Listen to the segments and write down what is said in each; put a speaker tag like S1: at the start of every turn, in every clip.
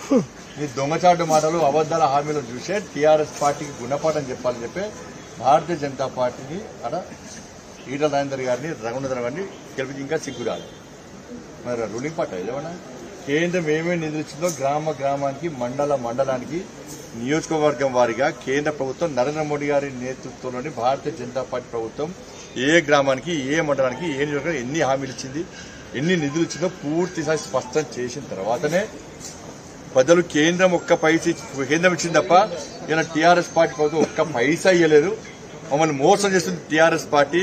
S1: ఈ దొంగచాటు మాటలు అబద్ధాల హామీలు చూసే టీఆర్ఎస్ పార్టీకి గుణపాఠం చెప్పాలని చెప్పి భారతీయ జనతా పార్టీని అక్కడ ఈటల రాజేందర్ గారిని రఘునందన్ గారిని గెలిపించి ఇంకా సిగ్గురాలి. మరి రూలింగ్ పార్టీ ఏమన్నా కేంద్రం ఏమేమి నిధులిచ్చిందో గ్రామానికి మండలానికి నియోజకవర్గం వారిగా కేంద్ర ప్రభుత్వం నరేంద్ర మోడీ గారి నేతృత్వంలోని భారతీయ జనతా పార్టీ ప్రభుత్వం ఏ గ్రామానికి ఏ మండలానికి ఏ నియోజకవర్గం ఎన్ని హామీలు ఇచ్చింది, ఎన్ని నిధులు ఇచ్చిందో పూర్తిసారి స్పష్టం చేసిన తర్వాతనే ప్రజలు కేంద్రం కేంద్రం ఇచ్చింది తప్ప ఇలా టీఆర్ఎస్ పార్టీ ప్రభుత్వం ఒక్క పైసా ఇవ్వలేదు. మమ్మల్ని మోసం చేస్తుంది టీఆర్ఎస్ పార్టీ.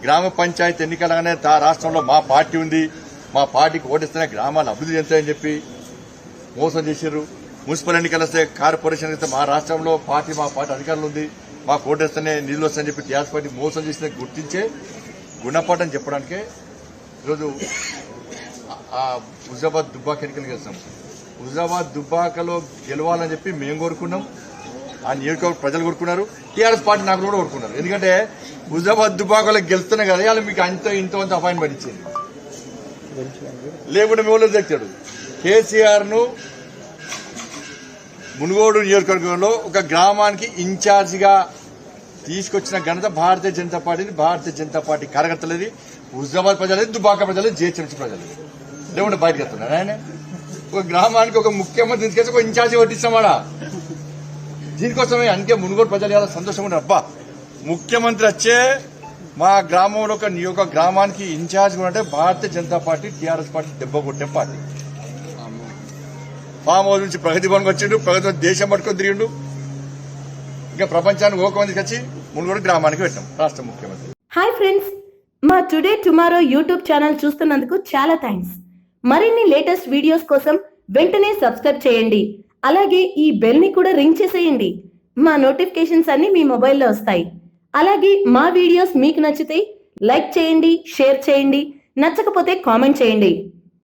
S1: గ్రామ పంచాయతీ ఎన్నికలగానే రాష్ట్రంలో మా పార్టీ ఉంది, మా పార్టీకి ఓటిస్తేనే గ్రామాలు అభివృద్ధి చెందుతాయని చెప్పి మోసం చేశారు. మున్సిపల్ ఎన్నికలు వస్తే కార్పొరేషన్ వస్తే మా రాష్ట్రంలో మా పార్టీ అధికారులు ఉంది, మాకు ఓటేస్తేనే నిధులు వస్తాయని చెప్పి టీఆర్ఎస్ పార్టీ మోసం చేసిన గుర్తించే గుణపాఠం చెప్పడానికే ఈరోజు హుజాబాద్ దుబ్బాక ఎన్నికలు గెలిచాం. హుజాబాద్ దుబ్బాకలో గెలవాలని చెప్పి మేము కోరుకున్నాం, ఆ నియోజకవర్గ ప్రజలు కోరుకున్నారు, టీఆర్ఎస్ పార్టీ నాయకులు కూడా కోరుకున్నారు. ఎందుకంటే హుజాబాద్ దుబ్బాకలో గెలుస్తున్నాయి కదా, ఇవాళ మీకు ఇంత అపాయింట్మెంట్ ఇచ్చింది. లేకుంటే మీ వాళ్ళు తెచ్చాడు కేసీఆర్ ను మునుగోడు నియోజకవర్గంలో ఒక గ్రామానికి ఇన్ఛార్జిగా తీసుకొచ్చిన ఘనత భారతీయ జనతా పార్టీని, భారతీయ జనతా పార్టీ కార్యకర్తలది, హుజాబాద్ ప్రజలది, దుబ్బాక ప్రజలది, జేహెచ్ఎంసీ ప్రజలది. లేకుంటే బయటకు వెళ్తున్నారు ఆయన. ఒక గ్రామానికి ఒక ముఖ్యమంత్రి తీసుకొచ్చి ఒక ఇన్ఛార్జి పట్టిస్తామాడా దీనికోసమే. అందుకే మునుగోడు ప్రజలు చాలా సంతోషంగా ఉన్నారు. అబ్బా ముఖ్యమంత్రి వచ్చే మా గ్రామంలో ఒక గ్రామానికి ఇన్ఛార్జ్ కూడా అంటే Bharatiya Janata party TRS party దెబ్బ కొట్టే పార్టీ. ఫామ్ హౌస్ నుంచి ప్రగతి భవన్కి వచ్చిండు, ప్రగతి దేశం పట్టుకొని తిరిగిండు, ఇంకా ప్రపంచానికి ఒక మందికి వచ్చి మునుగోడు గ్రామానికి పెట్టాం రాష్ట్ర ముఖ్యమంత్రి.
S2: హాయ్ ఫ్రెండ్స్, మా టుడే టుమారో యూట్యూబ్ ఛానల్ చూస్తున్నందుకు చాలా థ్యాంక్స్. మరిన్ని లేటెస్ట్ వీడియోస్ కోసం వెంటనే సబ్స్క్రైబ్ చేయండి. అలాగే ఈ బెల్ ని కూడా రింగ్ చేసేయండి. మా నోటిఫికేషన్స్ అన్ని మీ మొబైల్లో వస్తాయి. అలాగే మా వీడియోస్ మీకు నచ్చితే లైక్ చేయండి, షేర్ చేయండి, నచ్చకపోతే కామెంట్ చేయండి.